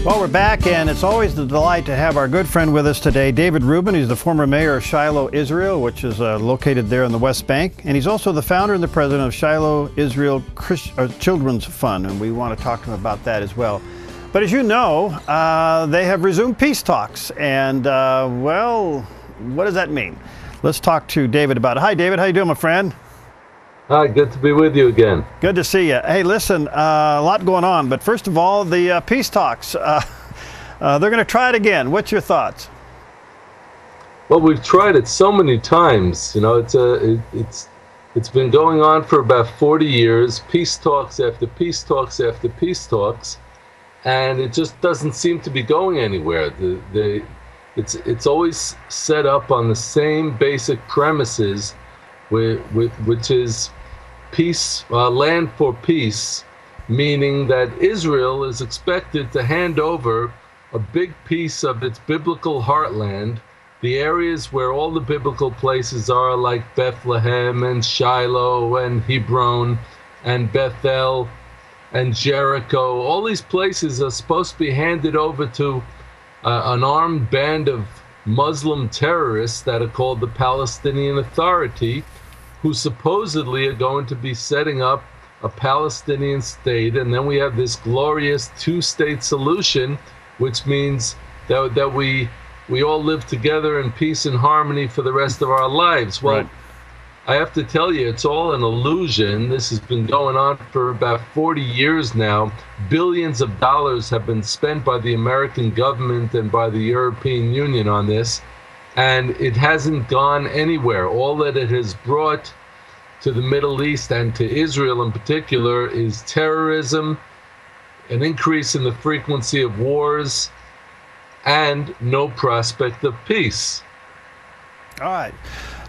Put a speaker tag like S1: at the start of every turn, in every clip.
S1: Well, we're back, and it's always a delight to have our good friend with us today, David Rubin. He's the former mayor of Shiloh, Israel, which is located there in the West Bank. And he's also the founder and the president of Shiloh Israel Children's Fund, and we want to talk to him about that as well. But as you know, they have resumed peace talks, and, well, what does that mean? Let's talk to David about it. Hi, David. How you doing, my friend?
S2: Hi, good to be with you again.
S1: Good to see you. Hey, listen, a lot going on, but first of all, the peace talks. They're going to try it again. What's your thoughts?
S2: Well, we've tried it so many times. You know, it's been going on for about 40 years. Peace talks after peace talks after peace talks, and it just doesn't seem to be going anywhere. It's always set up on the same basic premises, which is peace, land for peace, meaning that Israel is expected to hand over a big piece of its biblical heartland, the areas where all the biblical places are, like Bethlehem and Shiloh and Hebron and Bethel and Jericho. All these places are supposed to be handed over to an armed band of Muslim terrorists that are called the Palestinian Authority, who supposedly are going to be setting up a Palestinian state. And then we have this glorious two-state solution, which means that we all live together in peace and harmony for the rest of our lives. Well, right. I have to tell you, it's all an illusion. This has been going on for about 40 years now. Billions of dollars have been spent by the American government and by the European Union on this, and it hasn't gone anywhere. All that it has brought to the Middle East and to Israel in particular is terrorism, an increase in the frequency of wars, and no prospect of peace.
S1: All right.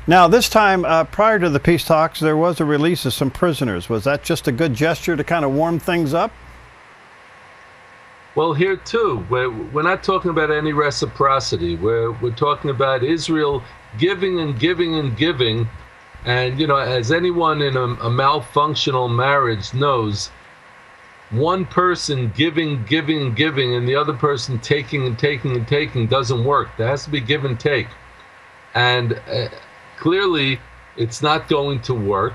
S1: Now, this time, prior to the peace talks, there was a release of some prisoners. Was that just a good gesture to kind of warm things up? Well, here too, we're not talking about any reciprocity. We're talking about Israel giving and giving and giving. And, you know, as anyone in a malfunctional marriage knows, one person giving, and the other person taking and taking and taking doesn't work. There has to be give and take. And clearly, it's not going to work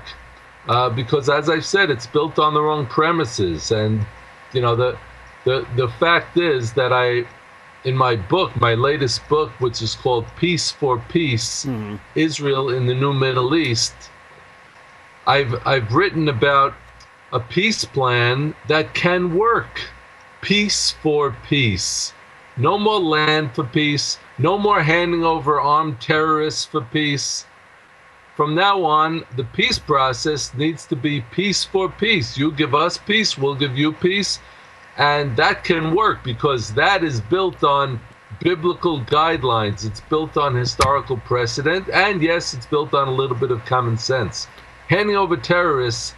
S1: because, as I've said, it's built on the wrong premises. And, you know, the fact is that in my book, my latest book, which is called Peace for Peace, Israel in the New Middle East, I've written about a peace plan that can work. Peace for peace. No more land for peace. No more handing over armed terrorists for peace. From now on, the peace process needs to be peace for peace. You give us peace, we'll give you peace. And that can work because that is built on biblical guidelines. It's built on historical precedent. And yes, it's built on a little bit of common sense. Handing over terrorists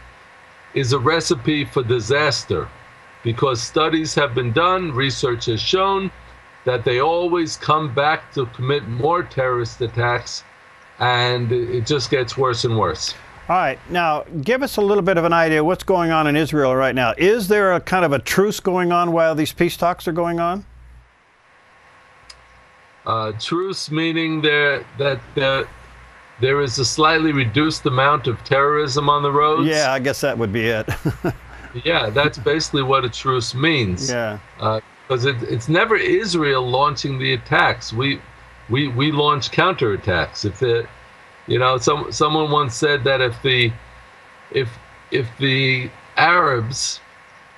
S1: is a recipe for disaster because studies have been done, research has shown that they always come back to commit more terrorist attacks, and it just gets worse and worse. All right, now give us a little bit of an idea what's going on in Israel right now. Is there a kind of a truce going on while these peace talks are going on? Truce meaning that there is a slightly reduced amount of terrorism on the roads? Yeah, I guess that would be it. Yeah, that's basically what a truce means. Yeah. Because it's never Israel launching the attacks. We launch counterattacks. You know, someone once said that if the Arabs,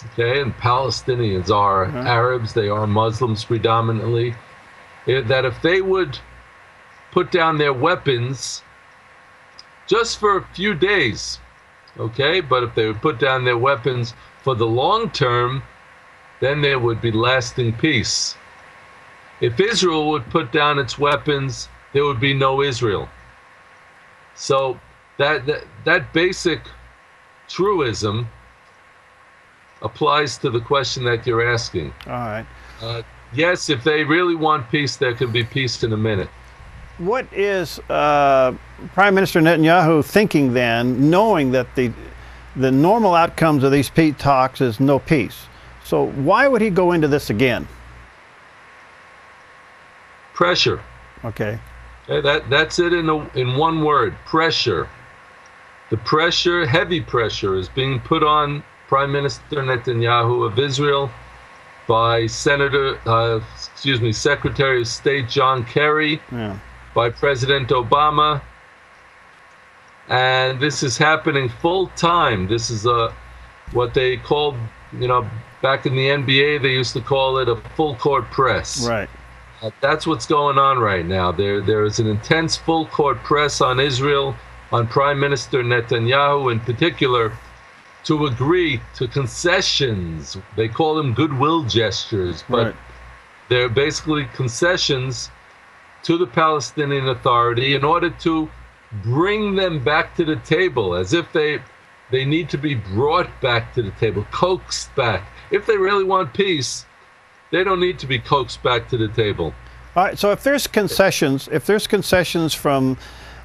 S1: okay, and Palestinians are Arabs, they are Muslims predominantly, that if they would put down their weapons just for a few days, okay, but if they would put down their weapons for the long term, then there would be lasting peace. If Israel would put down its weapons, there would be no Israel. So that basic truism applies to the question that you're asking. All right. Yes, if they really want peace, there can be peace in a minute. What is Prime Minister Netanyahu thinking then, knowing that the normal outcomes of these peace talks is no peace? So why would he go into this again?
S2: Pressure.
S3: Okay.
S2: Okay, that's it in one word, pressure. The pressure, heavy pressure, is being put on Prime Minister Netanyahu of Israel by Secretary of State John Kerry, by President Obama, and this is happening full time. This is what they called, back in the NBA, they used to call it a full court press.
S3: Right.
S2: That's what's going on right now. There is an intense full court press on Israel, on Prime Minister Netanyahu in particular, to agree to concessions. They call them goodwill gestures, but they're basically concessions to the Palestinian Authority in order to bring them back to the table, as if they need to be brought back to the table, coaxed back. If they really want peace, they don't need to be coaxed back to the table.
S3: All right. So if there's concessions from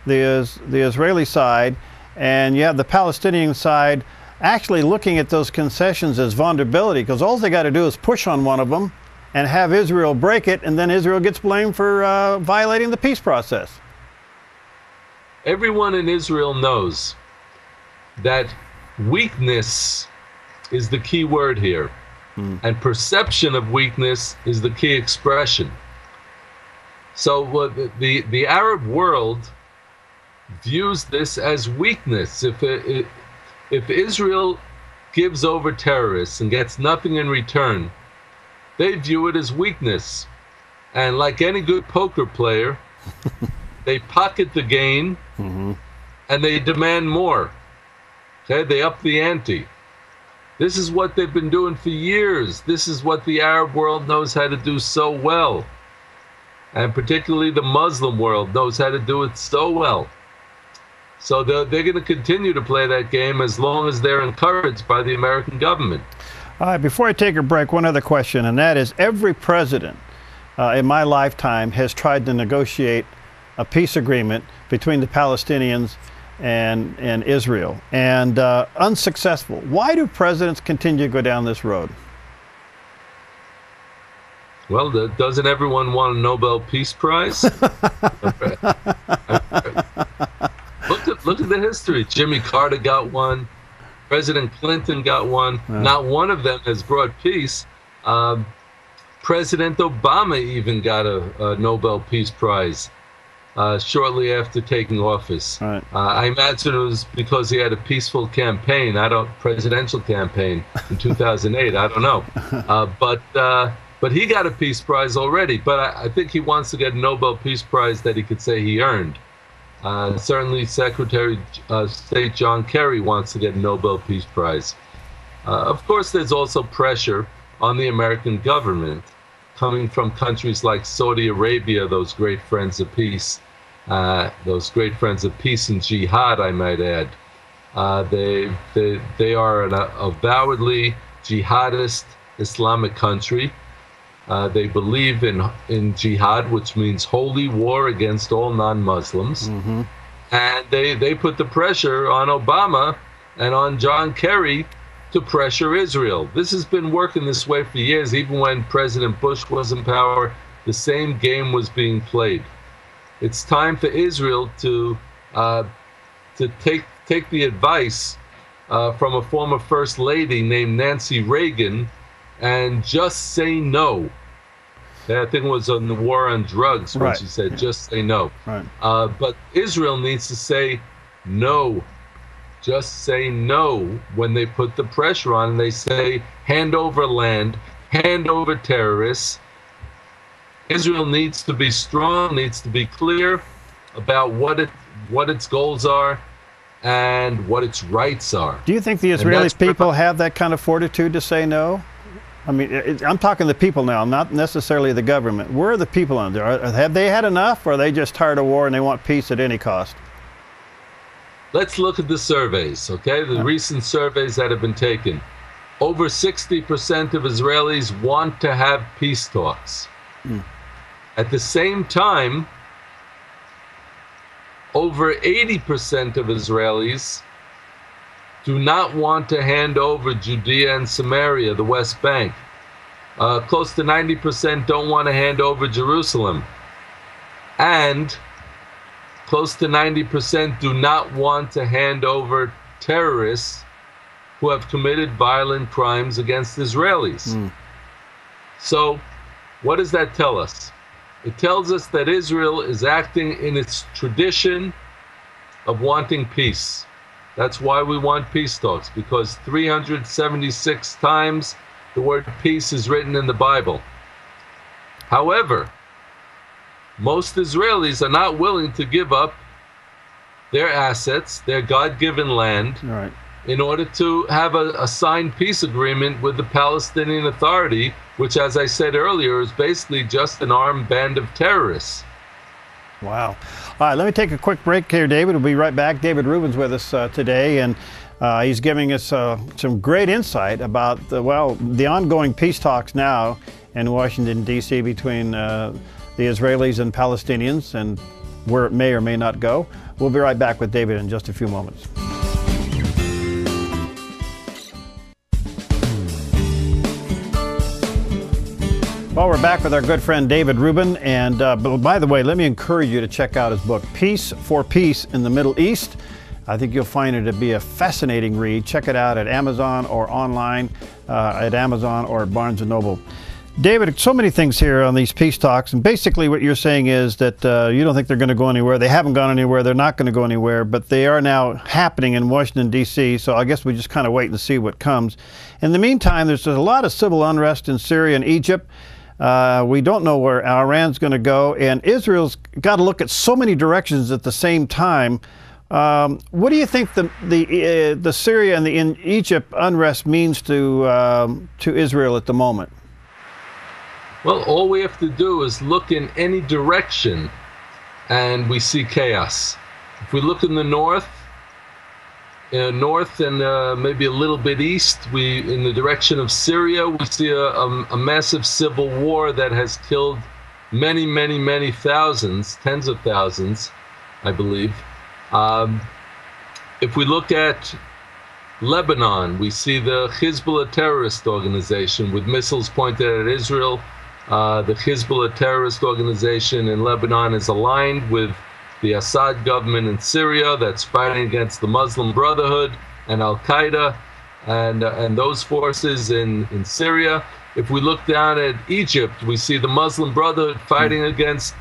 S3: the Israeli side, and you have the Palestinian side actually looking at those concessions as vulnerability, because all they got to do is push on one of them and have Israel break it, and then Israel gets blamed for violating the peace process.
S2: Everyone in Israel knows that weakness is the key word here. And perception of weakness is the key expression. So the Arab world views this as weakness. If Israel gives over terrorists and gets nothing in return, they view it as weakness. And like any good poker player, they pocket the gain and they demand more. Okay, they up the ante. This is what they've been doing for years. This is what the Arab world knows how to do so well. And particularly the Muslim world knows how to do it so well. So they're going to continue to play that game as long as they're encouraged by the American government.
S3: All right, before I take a break, one other question, and that is, every president in my lifetime has tried to negotiate a peace agreement between the Palestinians and Israel, and unsuccessful. Why do presidents continue to go down this road?
S2: Well, doesn't everyone want a Nobel Peace Prize? Look at the history. Jimmy Carter got one. President Clinton got one. Not one of them has brought peace. President Obama even got a Nobel Peace Prize shortly after taking office. I imagine it was because he had a peaceful campaign, presidential campaign in 2008. I don't know. But he got a Peace Prize already. But I think he wants to get a Nobel Peace Prize that he could say he earned. Certainly Secretary of State John Kerry wants to get a Nobel Peace Prize. Of course, there's also pressure on the American government coming from countries like Saudi Arabia, those great friends of peace, and jihad, I might add. They are an avowedly jihadist Islamic country. They believe in jihad, which means holy war against all non-Muslims. And they put the pressure on Obama and on John Kerry to pressure Israel. This has been working this way for years. Even when President Bush was in power, the same game was being played. It's time for Israel to take the advice from a former First Lady named Nancy Reagan and just say no. I think it was on the war on drugs when she said, just say no. But Israel needs to say no. Just say no when they put the pressure on and they say, hand over land, hand over terrorists. Israel needs to be strong, needs to be clear about what its goals are and what its rights are.
S3: Do you think the Israeli people have that kind of fortitude to say no? I mean, I'm talking the people now, not necessarily the government. Where are the people on there? Have they had enough, or are they just tired of war and they want peace at any cost?
S2: Let's look at the surveys, okay? The recent surveys that have been taken. Over 60% of Israelis want to have peace talks. At the same time, over 80% of Israelis do not want to hand over Judea and Samaria, the West Bank. Close to 90% don't want to hand over Jerusalem.
S1: and close to 90% do not want to hand over terrorists who have committed violent crimes against Israelis. So what does that tell us? It tells us that Israel is acting in its tradition of wanting peace. That's why we want peace talks, because 376 times the word peace is written in the Bible. However, most Israelis are not willing to give up their assets, their God-given land,
S3: Right.
S1: in order to have a signed peace agreement with the Palestinian Authority, which, as I said earlier, is basically just an armed band of terrorists.
S3: Wow. All right, let me take a quick break here, David. We'll be right back. David Rubin's with us today, and he's giving us some great insight about the ongoing peace talks now in Washington, D.C. between the Israelis and Palestinians, and where it may or may not go. We'll be right back with David in just a few moments. Well, we're back with our good friend David Rubin, and by the way, let me encourage you to check out his book, Peace for Peace in the Middle East. I think you'll find it to be a fascinating read. Check it out at Amazon or online at Amazon or at Barnes & Noble. David, so many things here on these peace talks, and basically what you're saying is that you don't think they're going to go anywhere. They haven't gone anywhere. They're not going to go anywhere, but they are now happening in Washington, D.C., so I guess we just kind of wait and see what comes. In the meantime, there's a lot of civil unrest in Syria and Egypt. We don't know where Iran's going to go, and Israel's got to look at so many directions at the same time. What do you think the Syria and the Egypt unrest means to Israel at the moment?
S1: Well, all we have to do is look in any direction, and we see chaos. If we look in the north and maybe a little bit east, in the direction of Syria, we see a massive civil war that has killed many, many, many thousands, tens of thousands, I believe. If we look at Lebanon, we see the Hezbollah terrorist organization with missiles pointed at Israel. The Hezbollah terrorist organization in Lebanon is aligned with the Assad government in Syria that's fighting against the Muslim Brotherhood and Al-Qaeda and those forces in Syria. If we look down at Egypt, we see the Muslim Brotherhood fighting against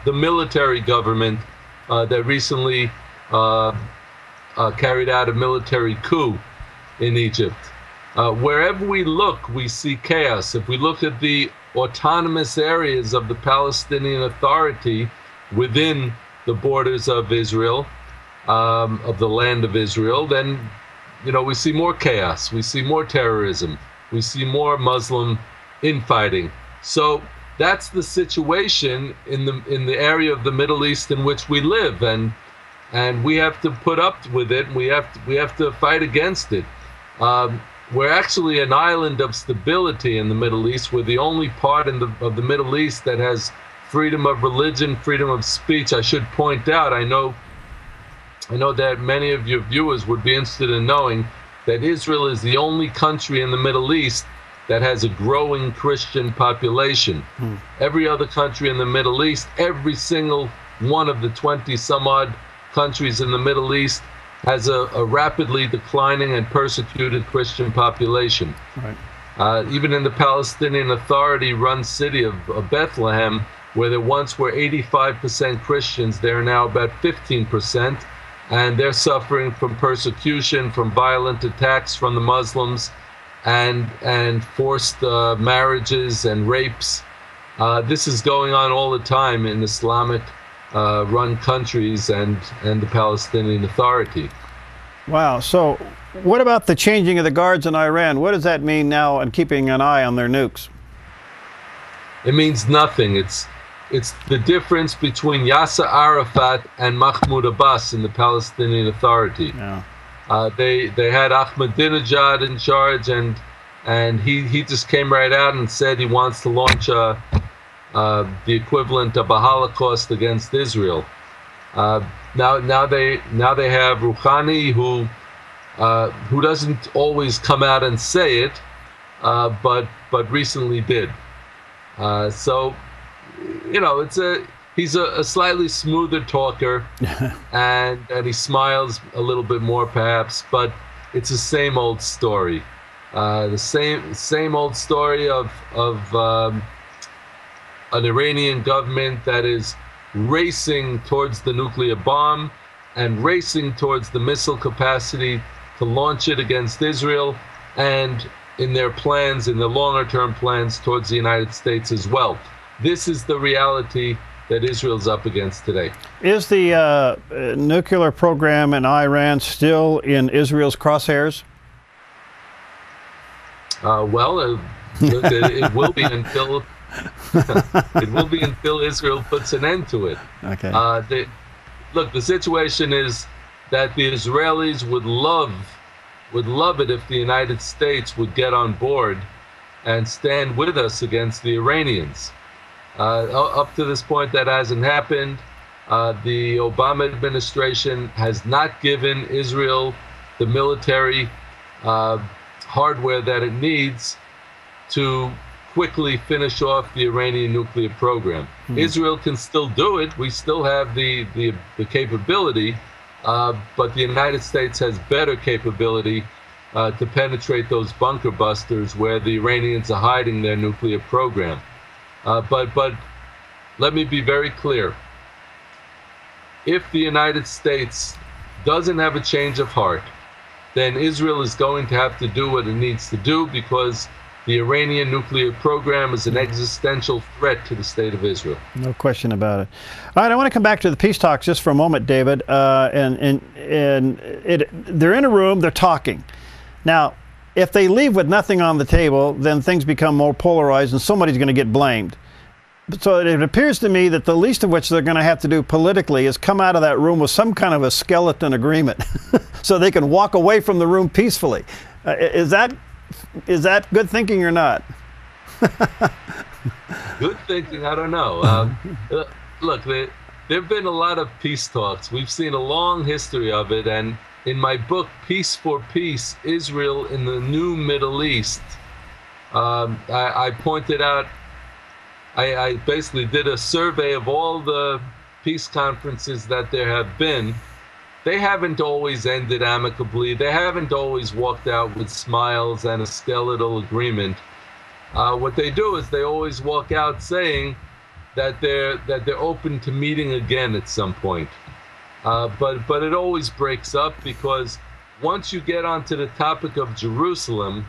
S1: the military government that recently carried out a military coup in Egypt. Wherever we look, we see chaos. If we look at the autonomous areas of the Palestinian Authority within the borders of Israel, of the land of Israel, then we see more chaos, we see more terrorism, we see more Muslim infighting. So that's the situation in the area of the Middle East in which we live, and we have to put up with it, and we have to fight against it. We're actually an island of stability in the Middle East. We're the only part of the Middle East that has freedom of religion, freedom of speech. I should point out, I know that many of your viewers would be interested in knowing that Israel is the only country in the Middle East that has a growing Christian population. Every other country in the Middle East, every single one of the 20 some odd countries in the Middle East has a rapidly declining and persecuted Christian population. Right. Even in the Palestinian Authority run city of Bethlehem, where there once were 85% Christians, there are now about 15%, and they're suffering from persecution, from violent attacks from the Muslims, and forced marriages and rapes. This is going on all the time in Islamic run countries and the Palestinian Authority.
S3: Wow. So what about the changing of the guards in Iran? What does that mean now and keeping an eye on their nukes?
S1: It means nothing. It's the difference between Yasser Arafat and Mahmoud Abbas in the Palestinian Authority.
S3: Yeah.
S1: They had Ahmadinejad in charge, and he just came right out and said he wants to launch the equivalent of a Holocaust against Israel. Now they have Rouhani, who doesn't always come out and say it, but recently did. So he's a slightly smoother talker, and he smiles a little bit more perhaps, but it's the same old story. The same old story of an Iranian government that is racing towards the nuclear bomb and racing towards the missile capacity to launch it against Israel, and in their plans, in the longer term plans, towards the United States as well. This is the reality that Israel's up against today.
S3: Is the nuclear program in Iran still in Israel's crosshairs?
S1: Well, it will be until it will be until Israel puts an end to it.
S3: Okay.
S1: Look, the situation is that the Israelis would love it if the United States would get on board and stand with us against the Iranians. Up to this point, that hasn't happened. The Obama administration has not given Israel the military hardware that it needs to quickly finish off the Iranian nuclear program. Israel can still do it. We still have the capability, but the United States has better capability to penetrate those bunker busters where the Iranians are hiding their nuclear program. But let me be very clear. If the United States doesn't have a change of heart, then Israel is going to have to do what it needs to do, because the Iranian nuclear program is an existential threat to the state of Israel.
S3: No question about it. All right, I want to come back to the peace talks just for a moment, David. They're in a room, they're talking. Now, if they leave with nothing on the table, then things become more polarized and somebody's going to get blamed. So it appears to me that the least of which they're going to have to do politically is come out of that room with some kind of a skeleton agreement so they can walk away from the room peacefully. Is that good thinking or not?
S1: Good thinking, I don't know. Look, there have been a lot of peace talks. We've seen a long history of it, and in my book, Peace for Peace, Israel in the New Middle East, I pointed out, I basically did a survey of all the peace conferences that there have been. They haven't always ended amicably. They haven't always walked out with smiles and a skeletal agreement. What they do is they always walk out saying that they're open to meeting again at some point. But it always breaks up, because once you get onto the topic of Jerusalem,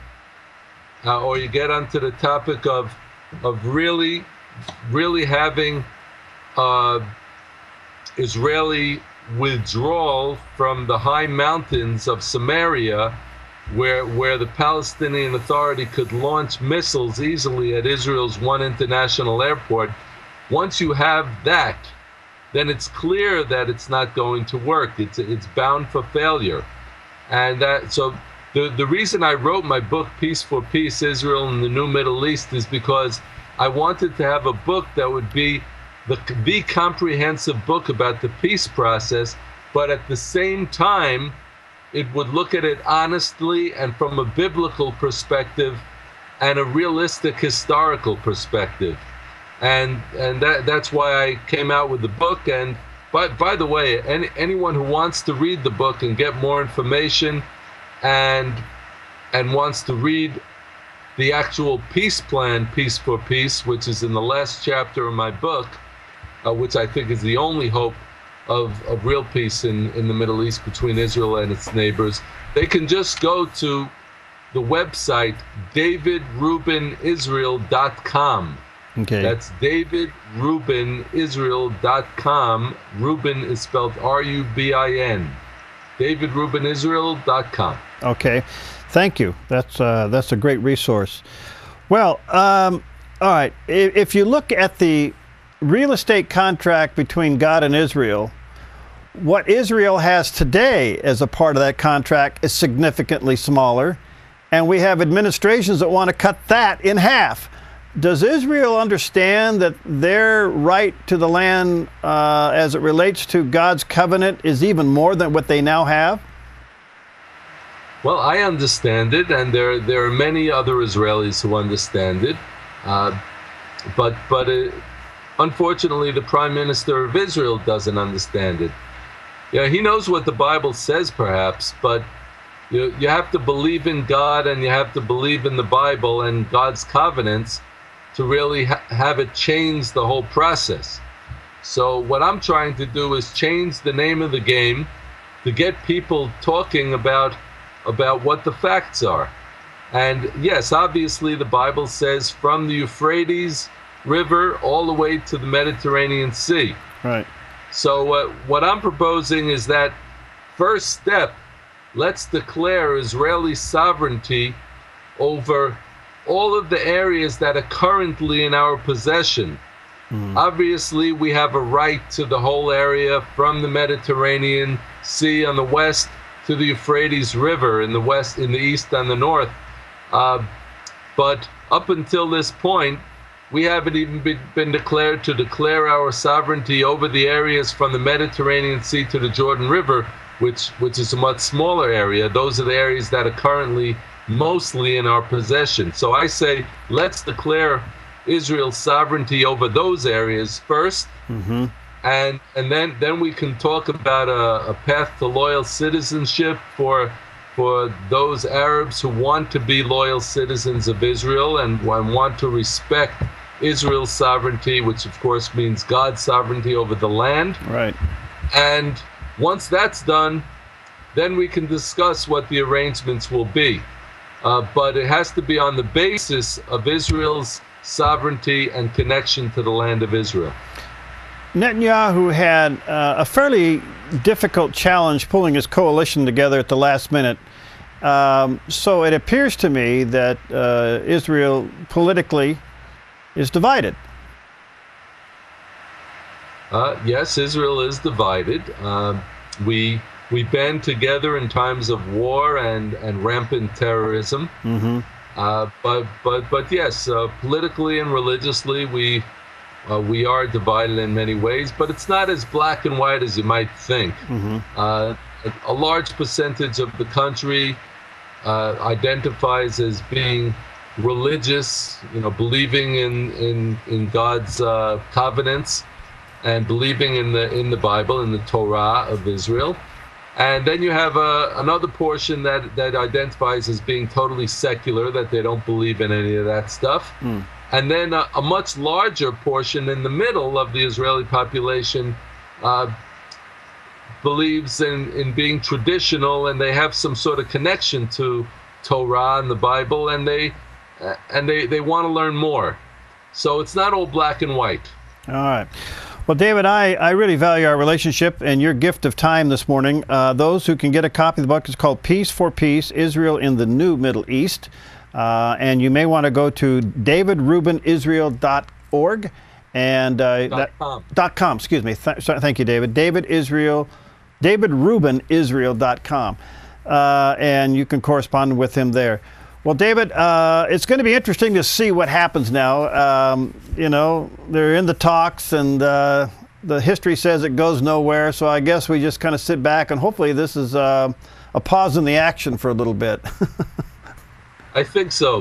S1: or you get onto the topic of really having Israeli withdrawal from the high mountains of Samaria, where the Palestinian Authority could launch missiles easily at Israel's one international airport, once you have that, then it's clear that it's not going to work. It's bound for failure. And so the reason I wrote my book, Peace for Peace, Israel in the New Middle East, is because I wanted to have a book that would be the comprehensive book about the peace process, but at the same time, it would look at it honestly and from a biblical perspective and a realistic historical perspective. And that's why I came out with the book. And by the way, anyone who wants to read the book and get more information and wants to read the actual peace plan, Peace for Peace, which is in the last chapter of my book, which I think is the only hope of real peace in the Middle East between Israel and its neighbors, they can just go to the website davidrubinisrael.com.
S3: Okay.
S1: That's davidrubinisrael.com. Rubin is spelled R-U-B-I-N. davidrubinisrael.com.
S3: Okay. Thank you. That's a great resource. Well, all right. If you look at the real estate contract between God and Israel, what Israel has today as a part of that contract is significantly smaller, and we have administrations that want to cut that in half. Does Israel understand that their right to the land as it relates to God's covenant is even more than what they now have?
S1: Well, I understand it, and there are many other Israelis who understand it, but unfortunately, the Prime Minister of Israel doesn't understand it. Yeah, he knows what the Bible says, perhaps, but you have to believe in God, and you have to believe in the Bible and God's covenants to really have it change the whole process. So what I'm trying to do is change the name of the game to get people talking about what the facts are. And yes, obviously the Bible says from the Euphrates River all the way to the Mediterranean Sea.
S3: Right.
S1: So what I'm proposing is that first step, let's declare Israeli sovereignty over all of the areas that are currently in our possession. Obviously, we have a right to the whole area from the Mediterranean Sea on the west to the Euphrates River in the west, in the east, and the north. But up until this point, we haven't even been declared to declare our sovereignty over the areas from the Mediterranean Sea to the Jordan River, which is a much smaller area. Those are the areas that are currently mostly in our possession. So I say, let's declare Israel's sovereignty over those areas first, and then we can talk about a path to loyal citizenship for those Arabs who want to be loyal citizens of Israel and want to respect Israel's sovereignty, which of course means God's sovereignty over the land.
S3: Right.
S1: And once that's done, then we can discuss what the arrangements will be. But it has to be on the basis of Israel's sovereignty and connection to the land of Israel.
S3: Netanyahu had a fairly difficult challenge pulling his coalition together at the last minute. So it appears to me that Israel politically is divided.
S1: Yes, Israel is divided. We band together in times of war and rampant terrorism. But yes, politically and religiously, we are divided in many ways, but it's not as black and white as you might think. A large percentage of the country identifies as being religious, believing in God's covenants and believing in the Bible, in the Torah of Israel. And then you have another portion that identifies as being totally secular, that they don't believe in any of that stuff. And then a much larger portion in the middle of the Israeli population believes in being traditional, and they have some sort of connection to Torah and the Bible, and they want to learn more. So it's not all black and white.
S3: All right. Well, David, I really value our relationship and your gift of time this morning. Those who can get a copy of the book is called Peace for Peace, Israel in the New Middle East. And you may want to go to davidrubinisrael.org and .com, excuse me. Thank you, David. davidrubinisrael.com. And you can correspond with him there. Well, David, it's going to be interesting to see what happens now. They're in the talks, and the history says it goes nowhere. So I guess we just kind of sit back, and hopefully this is a pause in the action for a little bit.
S1: I think so.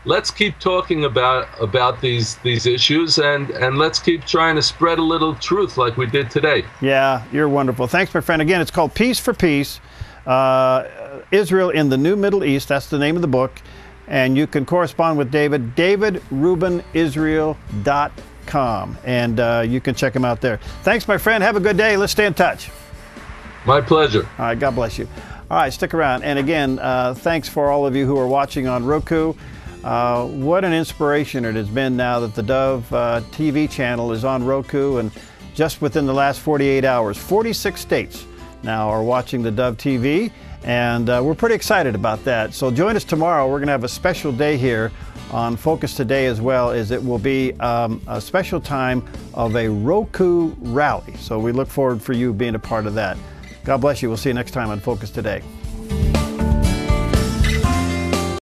S1: Let's keep talking about these issues, and let's keep trying to spread a little truth like we did today.
S3: Yeah, you're wonderful. Thanks, my friend. Again, it's called Peace for Peace. Israel in the New Middle East, that's the name of the book, and you can correspond with David, davidrubinisrael.com, and you can check him out there. Thanks, my friend. Have a good day. Let's stay in touch.
S1: My pleasure.
S3: All right, God bless you. All right, stick around. And again, thanks for all of you who are watching on Roku. What an inspiration it has been now that the Dove TV channel is on Roku, and just within the last 48 hours, 46 states now are watching the Dove TV, and we're pretty excited about that. So join us tomorrow. We're going to have a special day here on Focus Today, as well as it will be a special time of a Roku rally. So we look forward for you being a part of that. God bless you. We'll see you next time on Focus Today.